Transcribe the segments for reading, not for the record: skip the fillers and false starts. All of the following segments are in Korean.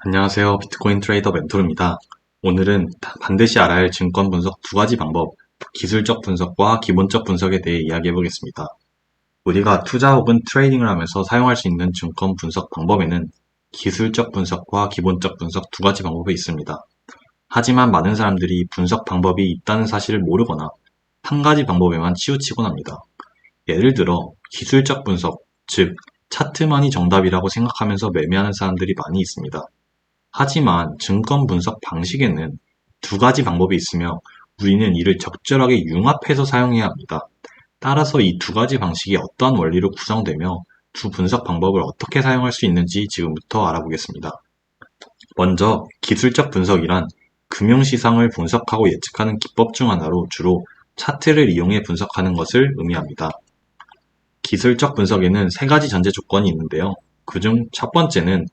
안녕하세요. 비트코인 트레이더 멘토르입니다. 오늘은 반드시 알아야 할 증권 분석 두 가지 방법, 기술적 분석과 기본적 분석에 대해 이야기해 보겠습니다. 우리가 투자 혹은 트레이딩을 하면서 사용할 수 있는 증권 분석 방법에는 기술적 분석과 기본적 분석 두 가지 방법이 있습니다. 하지만 많은 사람들이 분석 방법이 있다는 사실을 모르거나 한 가지 방법에만 치우치곤 합니다. 예를 들어 기술적 분석, 즉 차트만이 정답이라고 생각하면서 매매하는 사람들이 많이 있습니다. 하지만 증권 분석 방식에는 두 가지 방법이 있으며 우리는 이를 적절하게 융합해서 사용해야 합니다. 따라서 이 두 가지 방식이 어떠한 원리로 구성되며 두 분석 방법을 어떻게 사용할 수 있는지 지금부터 알아보겠습니다. 먼저 기술적 분석이란 금융시장을 분석하고 예측하는 기법 중 하나로 주로 차트를 이용해 분석하는 것을 의미합니다. 기술적 분석에는 세 가지 전제 조건이 있는데요. 그중 첫 번째는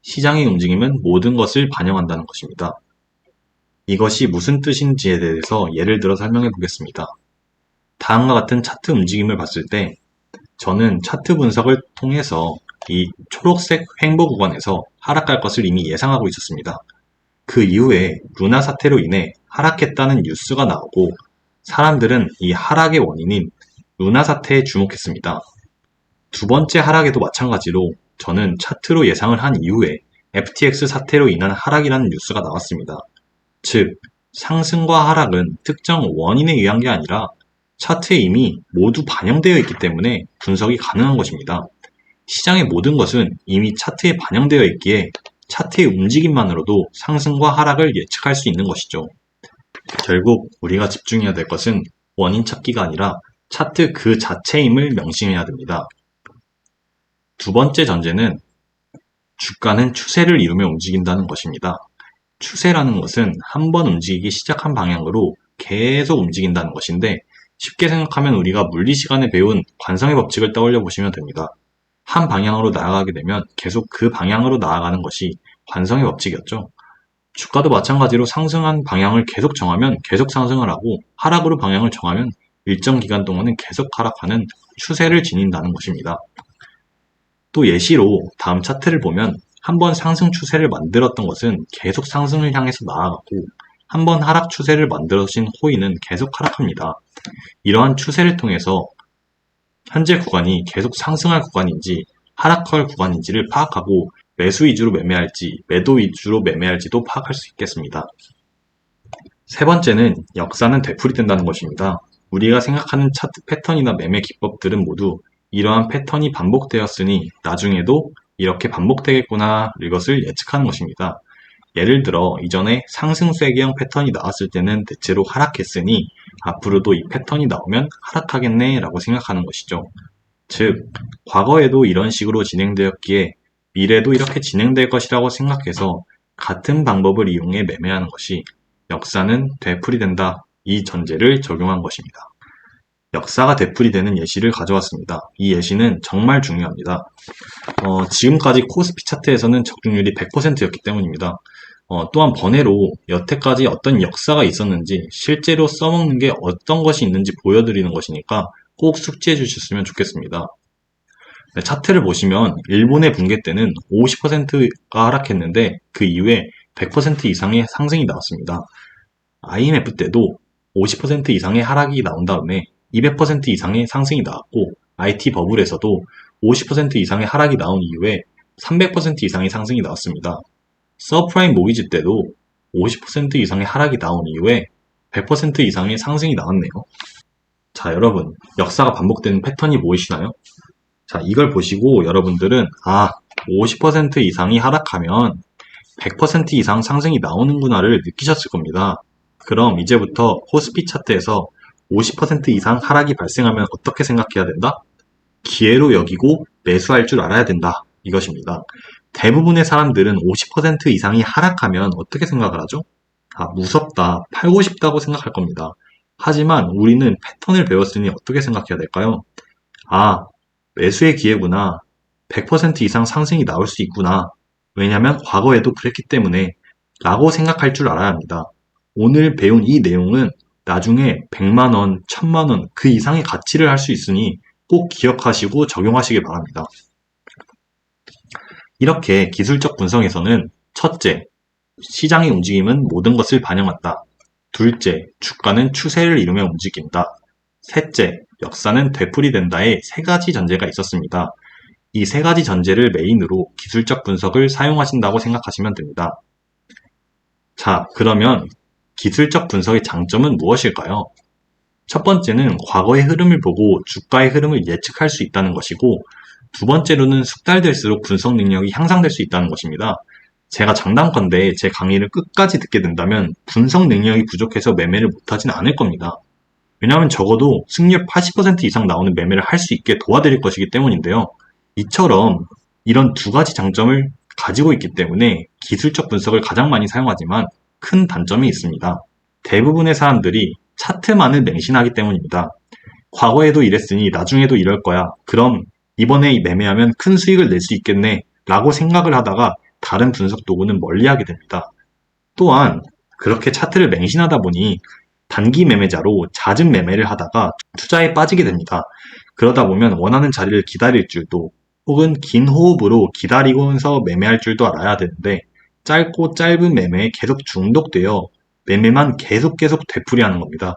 시장의 움직임은 모든 것을 반영한다는 것입니다. 이것이 무슨 뜻인지에 대해서 예를 들어 설명해 보겠습니다. 다음과 같은 차트 움직임을 봤을 때 저는 차트 분석을 통해서 이 초록색 횡보 구간에서 하락할 것을 이미 예상하고 있었습니다. 그 이후에 루나 사태로 인해 하락했다는 뉴스가 나오고 사람들은 이 하락의 원인인 루나 사태에 주목했습니다. 두 번째 하락에도 마찬가지로 저는 차트로 예상을 한 이후에 FTX 사태로 인한 하락이라는 뉴스가 나왔습니다. 즉, 상승과 하락은 특정 원인에 의한 게 아니라 차트에 이미 모두 반영되어 있기 때문에 분석이 가능한 것입니다. 시장의 모든 것은 이미 차트에 반영되어 있기에 차트의 움직임만으로도 상승과 하락을 예측할 수 있는 것이죠. 결국 우리가 집중해야 될 것은 원인 찾기가 아니라 차트 그 자체임을 명심해야 됩니다. 두 번째 전제는 주가는 추세를 이루며 움직인다는 것입니다. 추세라는 것은 한 번 움직이기 시작한 방향으로 계속 움직인다는 것인데 쉽게 생각하면 우리가 물리 시간에 배운 관성의 법칙을 떠올려 보시면 됩니다. 한 방향으로 나아가게 되면 계속 그 방향으로 나아가는 것이 관성의 법칙이었죠. 주가도 마찬가지로 상승한 방향을 계속 정하면 계속 상승을 하고 하락으로 방향을 정하면 일정 기간 동안은 계속 하락하는 추세를 지닌다는 것입니다. 또 예시로 다음 차트를 보면 한번 상승 추세를 만들었던 것은 계속 상승을 향해서 나아가고 한번 하락 추세를 만들어진 호의는 계속 하락합니다. 이러한 추세를 통해서 현재 구간이 계속 상승할 구간인지 하락할 구간인지를 파악하고 매수 위주로 매매할지 매도 위주로 매매할지도 파악할 수 있겠습니다. 세 번째는 역사는 되풀이된다는 것입니다. 우리가 생각하는 차트 패턴이나 매매 기법들은 모두 이러한 패턴이 반복되었으니 나중에도 이렇게 반복되겠구나 이것을 예측하는 것입니다. 예를 들어 이전에 상승 쐐기형 패턴이 나왔을 때는 대체로 하락했으니 앞으로도 이 패턴이 나오면 하락하겠네 라고 생각하는 것이죠. 즉 과거에도 이런 식으로 진행되었기에 미래도 이렇게 진행될 것이라고 생각해서 같은 방법을 이용해 매매하는 것이 역사는 되풀이된다 이 전제를 적용한 것입니다. 역사가 되풀이되는 예시를 가져왔습니다. 이 예시는 정말 중요합니다. 지금까지 코스피 차트에서는 적중률이 100%였기 때문입니다. 또한 번외로 여태까지 어떤 역사가 있었는지 실제로 써먹는 게 어떤 것이 있는지 보여드리는 것이니까 꼭 숙지해 주셨으면 좋겠습니다. 네, 차트를 보시면 일본의 붕괴 때는 50%가 하락했는데 그 이후에 100% 이상의 상승이 나왔습니다. IMF 때도 50% 이상의 하락이 나온 다음에 200% 이상의 상승이 나왔고 IT 버블에서도 50% 이상의 하락이 나온 이후에 300% 이상의 상승이 나왔습니다. 서프라임 모기지 때도 50% 이상의 하락이 나온 이후에 100% 이상의 상승이 나왔네요. 자, 여러분, 역사가 반복되는 패턴이 보이시나요? 자, 이걸 보시고 여러분들은 50% 이상이 하락하면 100% 이상 상승이 나오는구나를 느끼셨을 겁니다. 그럼 이제부터 코스피 차트에서 50% 이상 하락이 발생하면 어떻게 생각해야 된다? 기회로 여기고 매수할 줄 알아야 된다. 이것입니다. 대부분의 사람들은 50% 이상이 하락하면 어떻게 생각을 하죠? 무섭다, 팔고 싶다고 생각할 겁니다. 하지만 우리는 패턴을 배웠으니 어떻게 생각해야 될까요? 매수의 기회구나. 100% 이상 상승이 나올 수 있구나. 왜냐하면 과거에도 그랬기 때문에 라고 생각할 줄 알아야 합니다. 오늘 배운 이 내용은 나중에 100만원, 1000만원 그 이상의 가치를 할 수 있으니 꼭 기억하시고 적용하시길 바랍니다. 이렇게 기술적 분석에서는 첫째, 시장의 움직임은 모든 것을 반영한다. 둘째, 주가는 추세를 이루며 움직인다. 셋째, 역사는 되풀이된다의 세 가지 전제가 있었습니다. 이 세 가지 전제를 메인으로 기술적 분석을 사용하신다고 생각하시면 됩니다. 자, 그러면 기술적 분석의 장점은 무엇일까요? 첫 번째는 과거의 흐름을 보고 주가의 흐름을 예측할 수 있다는 것이고, 두 번째로는 숙달될수록 분석 능력이 향상될 수 있다는 것입니다. 제가 장담컨대 제 강의를 끝까지 듣게 된다면 분석 능력이 부족해서 매매를 못하진 않을 겁니다. 왜냐하면 적어도 승률 80% 이상 나오는 매매를 할 수 있게 도와드릴 것이기 때문인데요. 이처럼 이런 두 가지 장점을 가지고 있기 때문에 기술적 분석을 가장 많이 사용하지만 큰 단점이 있습니다. 대부분의 사람들이 차트만을 맹신하기 때문입니다. 과거에도 이랬으니 나중에도 이럴 거야. 그럼 이번에 매매하면 큰 수익을 낼 수 있겠네 라고 생각을 하다가 다른 분석 도구는 멀리하게 됩니다. 또한 그렇게 차트를 맹신하다 보니 단기 매매자로 잦은 매매를 하다가 투자에 빠지게 됩니다. 그러다 보면 원하는 자리를 기다릴 줄도 혹은 긴 호흡으로 기다리면서 매매할 줄도 알아야 되는데 짧고 짧은 매매에 계속 중독되어 매매만 계속 되풀이하는 겁니다.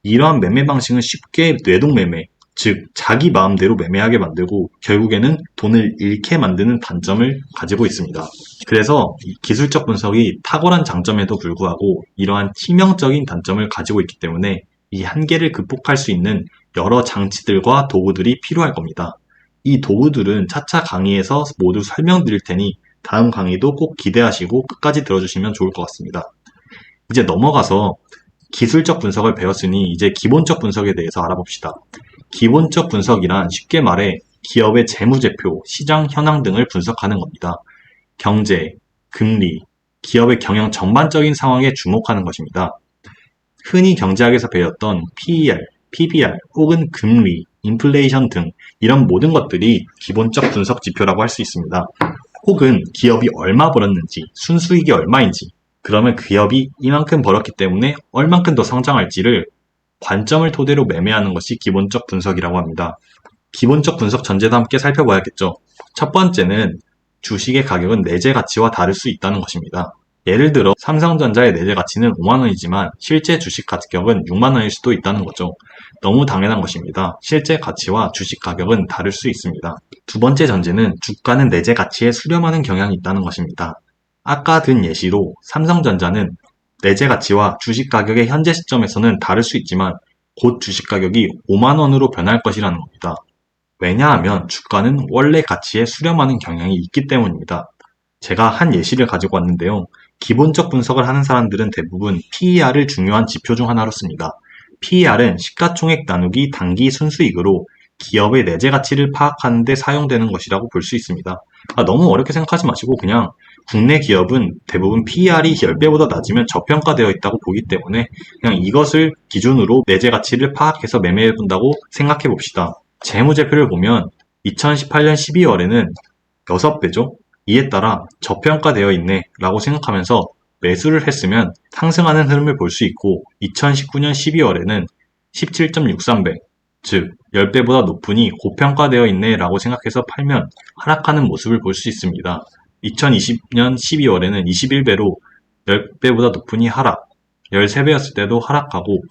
이러한 매매 방식은 쉽게 뇌동매매, 즉 자기 마음대로 매매하게 만들고 결국에는 돈을 잃게 만드는 단점을 가지고 있습니다. 그래서 이 기술적 분석이 탁월한 장점에도 불구하고 이러한 치명적인 단점을 가지고 있기 때문에 이 한계를 극복할 수 있는 여러 장치들과 도구들이 필요할 겁니다. 이 도구들은 차차 강의에서 모두 설명드릴 테니 다음 강의도 꼭 기대하시고 끝까지 들어주시면 좋을 것 같습니다. 이제 넘어가서 기술적 분석을 배웠으니 이제 기본적 분석에 대해서 알아봅시다. 기본적 분석이란 쉽게 말해 기업의 재무제표, 시장 현황 등을 분석하는 겁니다. 경제, 금리, 기업의 경영 전반적인 상황에 주목하는 것입니다. 흔히 경제학에서 배웠던 PER, PBR 혹은 금리, 인플레이션 등 이런 모든 것들이 기본적 분석 지표라고 할 수 있습니다. 혹은 기업이 얼마 벌었는지, 순수익이 얼마인지, 그러면 기업이 이만큼 벌었기 때문에 얼만큼 더 성장할지를 관점을 토대로 매매하는 것이 기본적 분석이라고 합니다. 기본적 분석 전제도 함께 살펴봐야겠죠. 첫 번째는 주식의 가격은 내재 가치와 다를 수 있다는 것입니다. 예를 들어 삼성전자의 내재 가치는 5만원이지만 실제 주식 가격은 6만원일 수도 있다는 거죠. 너무 당연한 것입니다. 실제 가치와 주식 가격은 다를 수 있습니다. 두 번째 전제는 주가는 내재 가치에 수렴하는 경향이 있다는 것입니다. 아까 든 예시로 삼성전자는 내재 가치와 주식 가격의 현재 시점에서는 다를 수 있지만 곧 주식 가격이 5만원으로 변할 것이라는 겁니다. 왜냐하면 주가는 원래 가치에 수렴하는 경향이 있기 때문입니다. 제가 한 예시를 가지고 왔는데요. 기본적 분석을 하는 사람들은 대부분 PER을 중요한 지표 중 하나로 씁니다. PER은 시가총액 나누기 단기 순수익으로 기업의 내재 가치를 파악하는 데 사용되는 것이라고 볼 수 있습니다. 너무 어렵게 생각하지 마시고 그냥 국내 기업은 대부분 PER이 10배보다 낮으면 저평가되어 있다고 보기 때문에 그냥 이것을 기준으로 내재 가치를 파악해서 매매해 본다고 생각해 봅시다. 재무제표를 보면 2018년 12월에는 6배죠? 이에 따라 저평가되어 있네 라고 생각하면서 매수를 했으면 상승하는 흐름을 볼 수 있고 2019년 12월에는 17.63배, 즉 10배보다 높으니 고평가되어 있네 라고 생각해서 팔면 하락하는 모습을 볼 수 있습니다. 2020년 12월에는 21배로 10배보다 높으니 하락, 13배였을 때도 하락하고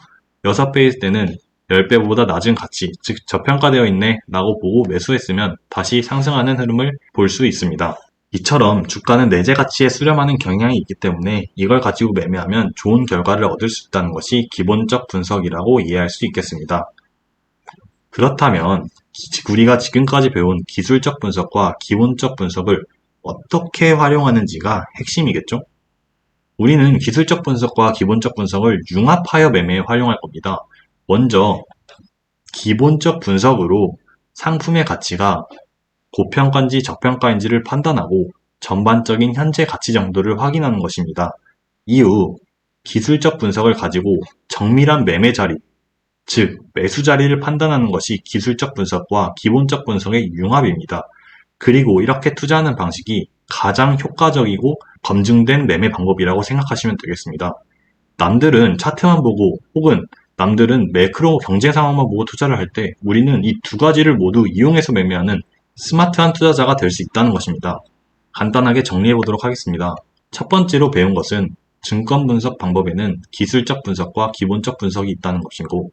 6배일 때는 10배보다 낮은 가치, 즉 저평가되어 있네 라고 보고 매수했으면 다시 상승하는 흐름을 볼 수 있습니다. 이처럼 주가는 내재 가치에 수렴하는 경향이 있기 때문에 이걸 가지고 매매하면 좋은 결과를 얻을 수 있다는 것이 기본적 분석이라고 이해할 수 있겠습니다. 그렇다면 우리가 지금까지 배운 기술적 분석과 기본적 분석을 어떻게 활용하는지가 핵심이겠죠? 우리는 기술적 분석과 기본적 분석을 융합하여 매매에 활용할 겁니다. 먼저 기본적 분석으로 상품의 가치가 고평가인지 저평가인지를 판단하고 전반적인 현재 가치 정도를 확인하는 것입니다. 이후 기술적 분석을 가지고 정밀한 매매 자리, 즉 매수 자리를 판단하는 것이 기술적 분석과 기본적 분석의 융합입니다. 그리고 이렇게 투자하는 방식이 가장 효과적이고 검증된 매매 방법이라고 생각하시면 되겠습니다. 남들은 차트만 보고 혹은 남들은 매크로 경제 상황만 보고 투자를 할 때 우리는 이 두 가지를 모두 이용해서 매매하는 스마트한 투자자가 될 수 있다는 것입니다. 간단하게 정리해 보도록 하겠습니다. 첫 번째로 배운 것은 증권 분석 방법에는 기술적 분석과 기본적 분석이 있다는 것이고,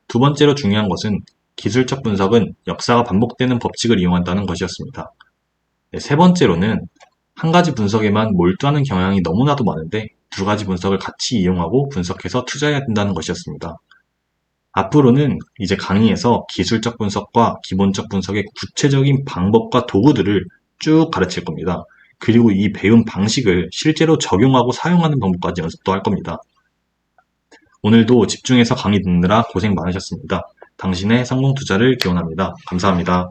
두 번째로 중요한 것은 기술적 분석은 역사가 반복되는 법칙을 이용한다는 것이었습니다. 네, 세 번째로는 한 가지 분석에만 몰두하는 경향이 너무나도 많은데 두 가지 분석을 같이 이용하고 분석해서 투자해야 된다는 것이었습니다. 앞으로는 이제 강의에서 기술적 분석과 기본적 분석의 구체적인 방법과 도구들을 쭉 가르칠 겁니다. 그리고 이 배운 방식을 실제로 적용하고 사용하는 방법까지 연습도 할 겁니다. 오늘도 집중해서 강의 듣느라 고생 많으셨습니다. 당신의 성공 투자를 기원합니다. 감사합니다.